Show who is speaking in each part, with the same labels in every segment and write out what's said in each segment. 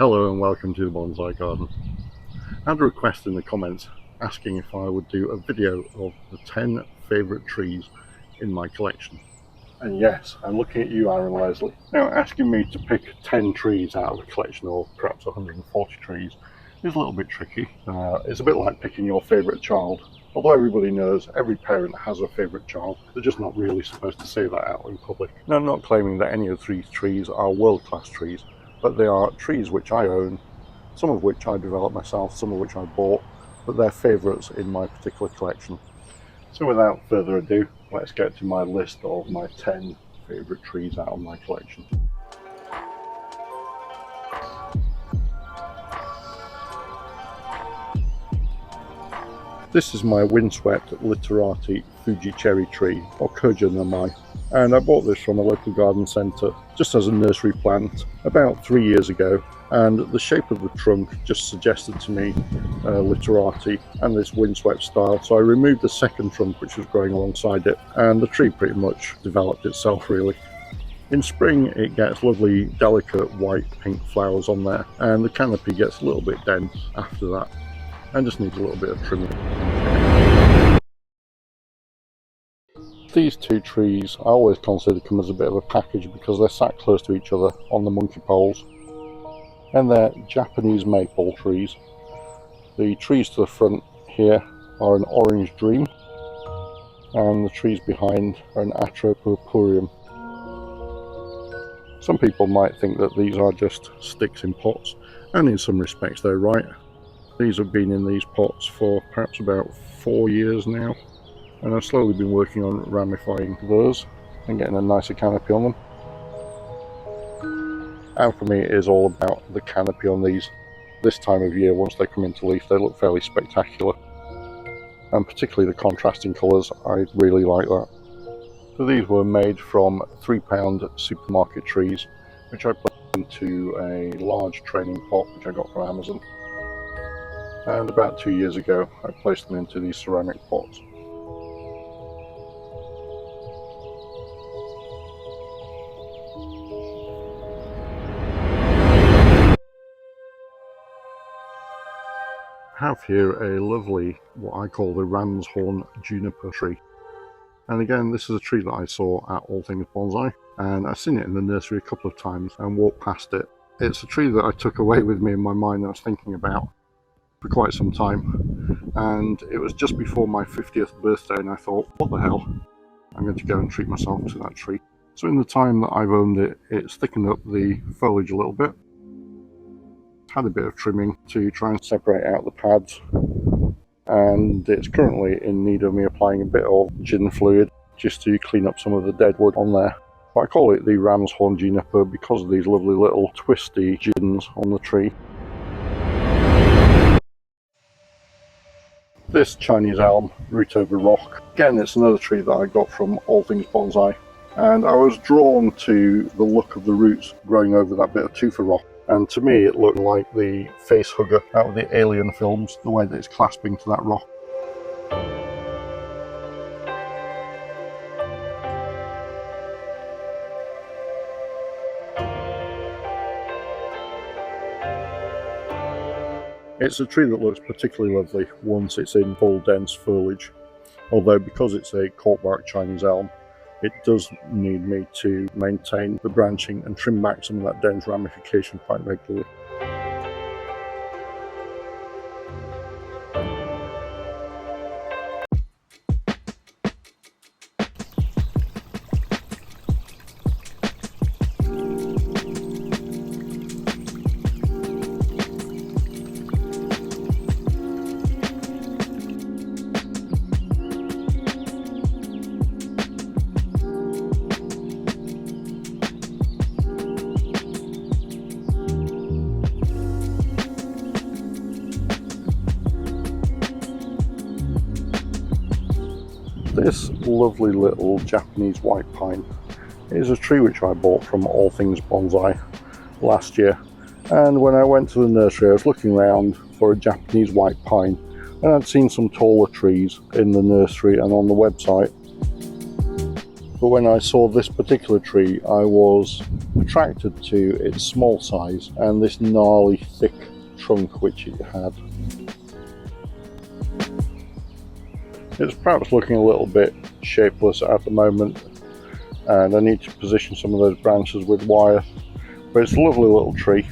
Speaker 1: Hello and welcome to the Bonsai Garden. I had a request in the comments asking if I would do a video of the 10 favourite trees in my collection. And yes, I'm looking at you, Aaron Leslie. Now, asking me to pick 10 trees out of a collection, or perhaps 140 trees, is a little bit tricky. It's a bit like picking your favourite child. Although everybody knows every parent has a favourite child, they're just not really supposed to say that out in public. Now, I'm not claiming that any of these trees are world-class trees, but they are trees which I own, some of which I developed myself, some of which I bought, but they're favourites in my particular collection. So without further ado, let's get to my list of my 10 favourite trees out of my collection. This is my windswept literati Fuji cherry tree, or Koja namai, and I bought this from a local garden centre just as a nursery plant about 3 years ago, and the shape of the trunk just suggested to me literati and this windswept style, so I removed the second trunk which was growing alongside it, and the tree pretty much developed itself really. In spring it gets lovely delicate white pink flowers on there, and the canopy gets a little bit dense after that and just needs a little bit of trimming. These two trees I always consider come as a bit of a package because they're sat close to each other on the monkey poles, and they're Japanese maple trees. The trees to the front here are an orange dream, and the trees behind are an Atropurpureum. Some people might think that these are just sticks in pots, and in some respects they're right. These have been in these pots for perhaps about 4 years now, and I've slowly been working on ramifying those and getting a nicer canopy on them. And for me it is all about the canopy on these. This time of year, once they come into leaf, they look fairly spectacular, and particularly the contrasting colours, I really like that. So these were made from £3 supermarket trees, which I put into a large training pot which I got from Amazon. And about 2 years ago I placed them into these ceramic pots. I have here a lovely, what I call the ram's horn juniper tree. And again, this is a tree that I saw at All Things Bonsai, and I've seen it in the nursery a couple of times and walked past it. It's a tree that I took away with me in my mind that I was thinking about for quite some time, and it was just before my 50th birthday, and I thought, what the hell, I'm going to go and treat myself to that tree. So in the time that I've owned it, it's thickened up the foliage a little bit, had a bit of trimming to try and separate out the pads, and it's currently in need of me applying a bit of gin fluid just to clean up some of the dead wood on there. But I call it the ram's horn juniper because of these lovely little twisty gins on the tree. This Chinese elm, root over rock, again it's another tree that I got from All Things Bonsai, and I was drawn to the look of the roots growing over that bit of tufa rock, and to me it looked like the face hugger out of the Alien films, the way that it's clasping to that rock. It's a tree that looks particularly lovely once it's in full dense foliage, although because it's a corkbark Chinese elm, it does need me to maintain the branching and trim back some of that dense ramification quite regularly. This lovely little Japanese white pine is a tree which I bought from All Things Bonsai last year, and when I went to the nursery I was looking around for a Japanese white pine, and I'd seen some taller trees in the nursery and on the website. but when I saw this particular tree I was attracted to its small size and this gnarly thick trunk which it had. It's perhaps looking a little bit shapeless at the moment, and I need to position some of those branches with wire, but it's a lovely little tree.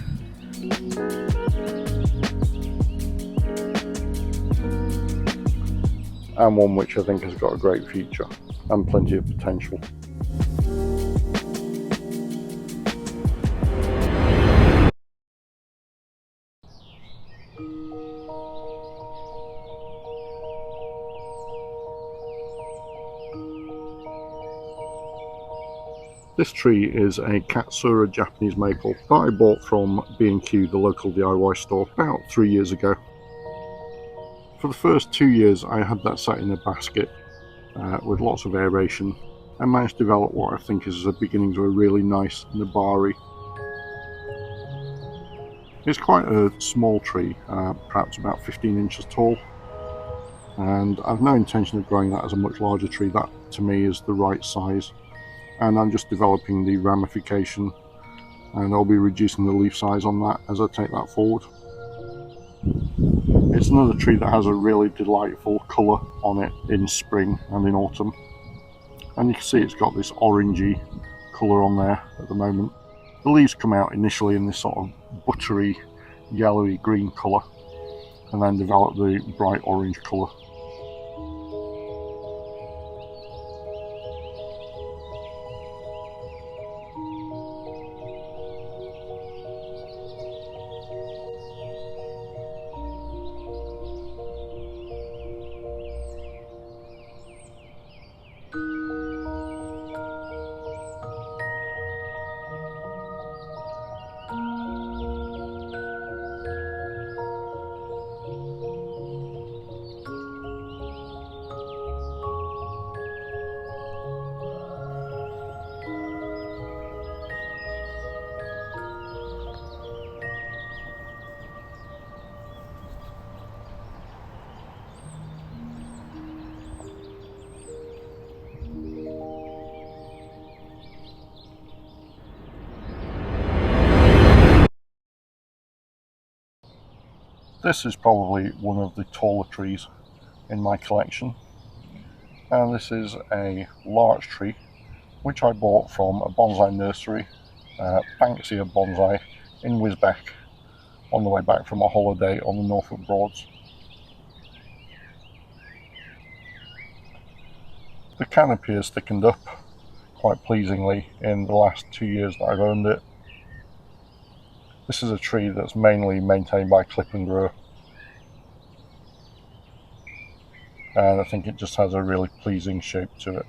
Speaker 1: And one which I think has got a great future and plenty of potential. This tree is a Katsura Japanese maple that I bought from B&Q, the local DIY store, about 3 years ago. For the first 2 years I had that sat in a basket with lots of aeration and managed to develop what I think is the beginnings of a really nice nabari. It's quite a small tree, perhaps about 15 inches tall, and I've no intention of growing that as a much larger tree. That to me is the right size, and I'm just developing the ramification, and I'll be reducing the leaf size on that as I take that forward. It's another tree that has a really delightful colour on it in spring and in autumn, and you can see it's got this orangey colour on there at the moment. The leaves come out initially in this sort of buttery yellowy green colour and then develop the bright orange colour. This is probably one of the taller trees in my collection, and this is a larch tree which I bought from a bonsai nursery, Banksia Bonsai, in Wisbech on the way back from a holiday on the Norfolk Broads. The canopy has thickened up quite pleasingly in the last 2 years that I've owned it. This is a tree that's mainly maintained by clip and grow, and I think it just has a really pleasing shape to it.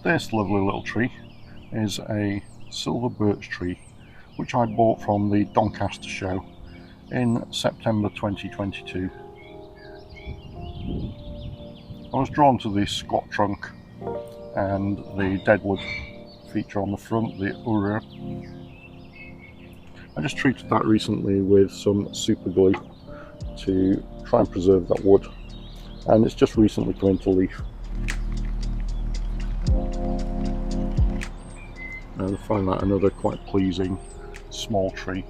Speaker 1: This lovely little tree is a silver birch tree which I bought from the Doncaster show in September 2022. I was drawn to the squat trunk and the deadwood feature on the front, the ura. I just treated that recently with some super glue to try and preserve that wood, and it's just recently come into leaf. And I find that another quite pleasing small tree.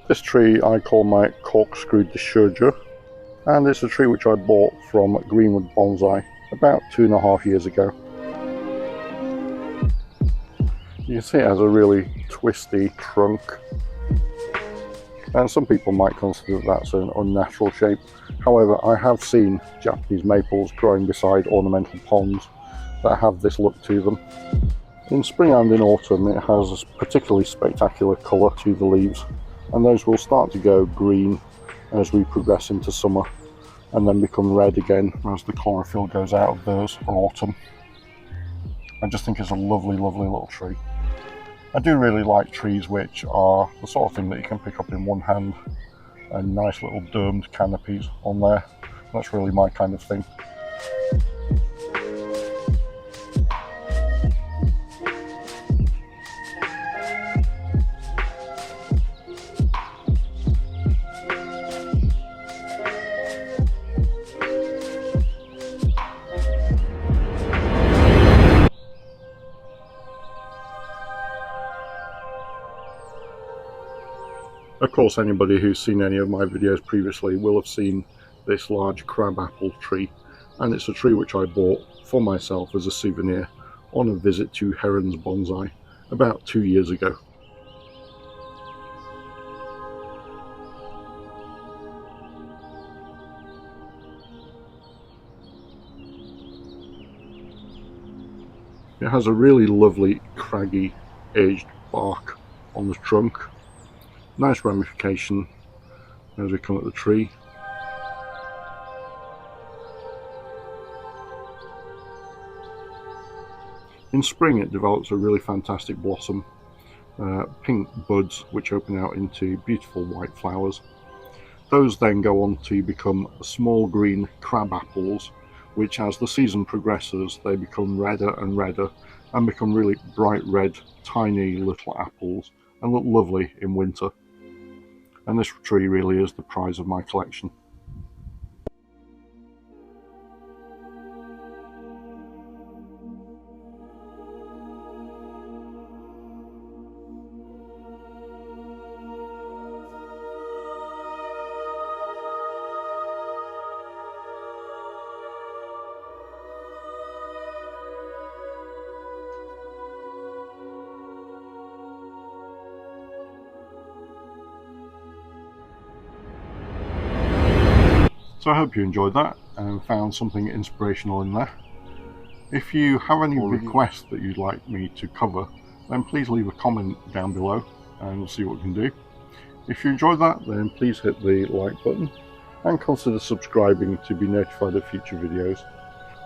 Speaker 1: This tree I call my Corkscrew Deshojo, and it's a tree which I bought from Greenwood Bonsai about 2.5 years ago. You can see it has a really twisty trunk, and some people might consider that's an unnatural shape. However, I have seen Japanese maples growing beside ornamental ponds that have this look to them. In spring and in autumn it has a particularly spectacular colour to the leaves, and those will start to go green as we progress into summer and then become red again as the chlorophyll goes out of those for autumn. I just think it's a lovely, lovely little tree. I do really like trees which are the sort of thing that you can pick up in one hand, and nice little domed canopies on there. That's really my kind of thing. Of course, anybody who's seen any of my videos previously will have seen this large crabapple tree, and it's a tree which I bought for myself as a souvenir on a visit to Herons Bonsai about 2 years ago. It has a really lovely craggy aged bark on the trunk. Nice ramification as we come at the tree. In spring it develops a really fantastic blossom, pink buds which open out into beautiful white flowers. Those then go on to become small green crab apples, which as the season progresses they become redder and redder and become really bright red tiny little apples and look lovely in winter. And this tree really is the prize of my collection. So I hope you enjoyed that and found something inspirational in there. If you have any requests that you'd like me to cover, then please leave a comment down below and we'll see what we can do. If you enjoyed that, then please hit the like button and consider subscribing to be notified of future videos.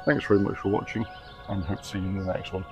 Speaker 1: Thanks very much for watching, and hope to see you in the next one.